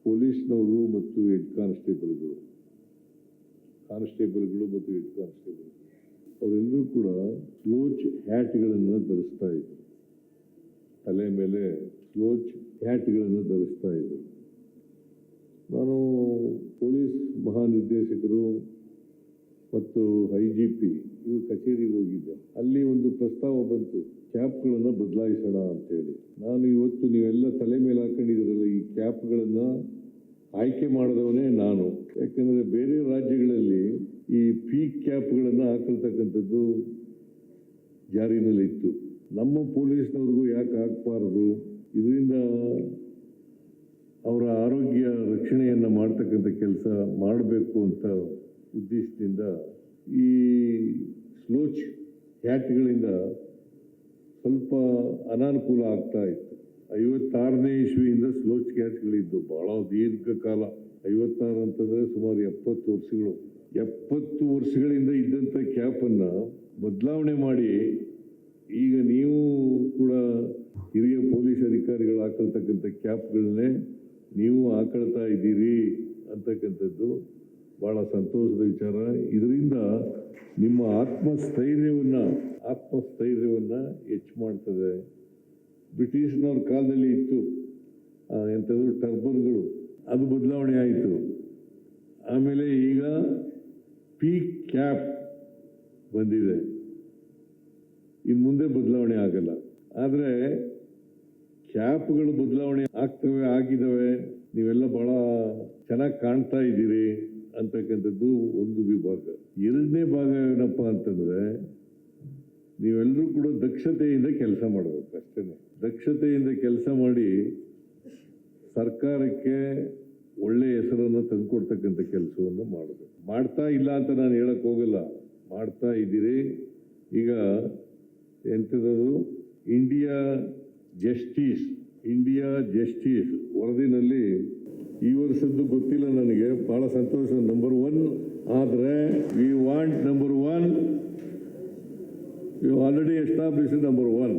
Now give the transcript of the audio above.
ಪೊಲೀಸ್ನವರು ಮತ್ತು ಹೆಡ್ ಕಾನ್ಸ್ಟೇಬಲ್ಗಳು ಮತ್ತು ಹೆಡ್ ಕಾನ್ಸ್ಟೇಬಲ್ ಅವರೆಲ್ಲರೂ ಕೂಡ ಸ್ಲೋಚ್ ಹ್ಯಾಟ್ಗಳನ್ನು ಧರಿಸ್ತಾ ಇದ್ರು. ತಲೆ ಮೇಲೆ ಸ್ಲೋಚ್ ಹ್ಯಾಟ್ಗಳನ್ನು ಧರಿಸ್ತಾ ಇದ್ರು. ನಾನು ಪೊಲೀಸ್ ಮಹಾನಿರ್ದೇಶಕರು ಮತ್ತು IGP ಇವ್ರ ಕಚೇರಿಗೆ ಹೋಗಿದ್ದೆ. ಅಲ್ಲಿ ಒಂದು ಪ್ರಸ್ತಾವ ಬಂತು, ಕ್ಯಾಪ್ಗಳನ್ನು ಬದಲಾಯಿಸೋಣ ಅಂತೇಳಿ. ನಾನು ಇವತ್ತು ನೀವೆಲ್ಲ ತಲೆ ಮೇಲೆ ಹಾಕೊಂಡಿದ್ದೀರಲ್ಲ, ಈ ಕ್ಯಾಪ್ಗಳನ್ನು ಆಯ್ಕೆ ಮಾಡಿದವನೇ ನಾನು. ಯಾಕಂದರೆ ಬೇರೆ ರಾಜ್ಯಗಳಲ್ಲಿ ಈ ಪೀಕ್ ಕ್ಯಾಪ್ಗಳನ್ನು ಹಾಕೊಳ್ತಕ್ಕಂಥದ್ದು ಜಾರಿನಲ್ಲಿತ್ತು. ನಮ್ಮ ಪೊಲೀಸ್ನವ್ರಿಗೂ ಯಾಕೆ ಹಾಕಬಾರದು? ಇದರಿಂದ ಅವರ ಆರೋಗ್ಯ ರಕ್ಷಣೆಯನ್ನು ಮಾಡ್ತಕ್ಕಂಥ ಕೆಲಸ ಮಾಡಬೇಕು ಅಂತ ಉದ್ದೇಶದಿಂದ ಈ ಸ್ಲೋಚ್ ಹ್ಯಾಟ್ಗಳಿಂದ ಸ್ವಲ್ಪ ಅನಾನುಕೂಲ ಆಗ್ತಾ ಇತ್ತು. 56ನೇ ಇಸ್ವಿಯಿಂದ ಸ್ಲೋಚ್ ಹ್ಯಾಟ್ಗಳಿದ್ದು ಬಹಳ ದೀರ್ಘಕಾಲ. 56 ಅಂತಂದರೆ ಸುಮಾರು 70 ವರ್ಷಗಳು. 70 ವರ್ಷಗಳಿಂದ ಇದ್ದಂಥ ಕ್ಯಾಪನ್ನು ಬದಲಾವಣೆ ಮಾಡಿ ಈಗ ನೀವು ಕೂಡ ಹಿರಿಯ ಪೊಲೀಸ್ ಅಧಿಕಾರಿಗಳು ಹಾಕೊಳ್ತಕ್ಕಂಥ ಕ್ಯಾಪ್ಗಳನ್ನೇ ನೀವು ಹಾಕೊಳ್ತಾ ಇದ್ದೀರಿ ಅಂತಕ್ಕಂಥದ್ದು ಭಾಳ ಸಂತೋಷದ ವಿಚಾರ. ಇದರಿಂದ ನಿಮ್ಮ ಆತ್ಮಸ್ಥೈರ್ಯವನ್ನು ಹೆಚ್ಚು ಮಾಡ್ತದೆ. ಬ್ರಿಟಿಷ್ನವ್ರ ಕಾಲದಲ್ಲಿ ಇತ್ತು ಎಂಥದ್ದು ಟರ್ಬನ್ಗಳು, ಅದು ಬದಲಾವಣೆ ಆಯಿತು. ಆಮೇಲೆ ಈಗ ಪೀಕ್ ಕ್ಯಾಪ್ ಬಂದಿದೆ. ಇನ್ನು ಮುಂದೆ ಬದಲಾವಣೆ ಆಗಲ್ಲ. ಆದರೆ ಕ್ಯಾಪ್ಗಳು ಬದಲಾವಣೆ ಆಗಿದ್ದಾವೆ. ನೀವೆಲ್ಲ ಭಾಳ ಚೆನ್ನಾಗಿ ಕಾಣ್ತಾ ಇದ್ದೀರಿ ಅಂತಕ್ಕಂಥದ್ದು ಒಂದು ವಿಭಾಗ. ಎರಡನೇ ಭಾಗ ಏನಪ್ಪ ಅಂತಂದರೆ, ನೀವೆಲ್ಲರೂ ಕೂಡ ದಕ್ಷತೆಯಿಂದ ಕೆಲಸ ಮಾಡಬೇಕು. ಅಷ್ಟೇ, ದಕ್ಷತೆಯಿಂದ ಕೆಲಸ ಮಾಡಿ ಸರ್ಕಾರಕ್ಕೆ ಒಳ್ಳೆಯ ಹೆಸರನ್ನು ತಂದುಕೊಡ್ತಕ್ಕಂಥ ಕೆಲಸವನ್ನು ಮಾಡಬೇಕು. ಮಾಡ್ತಾ ಇಲ್ಲ ಅಂತ ನಾನು ಹೇಳಕ್ಕೆ ಹೋಗಲ್ಲ, ಮಾಡ್ತಾ ಇದ್ದೀರಿ. ಈಗ ಎಂಥದ್ದು ಇಂಡಿಯಾ ಜಸ್ಟಿಸ್ ವರದಿನಲ್ಲಿ ಈ ವರ್ಷದ್ದು ಗೊತ್ತಿಲ್ಲ ನನಗೆ, ಭಾಳ ಸಂತೋಷ. ನಂಬರ್ 1 ಆದರೆ we want number 1. You already establish number 1.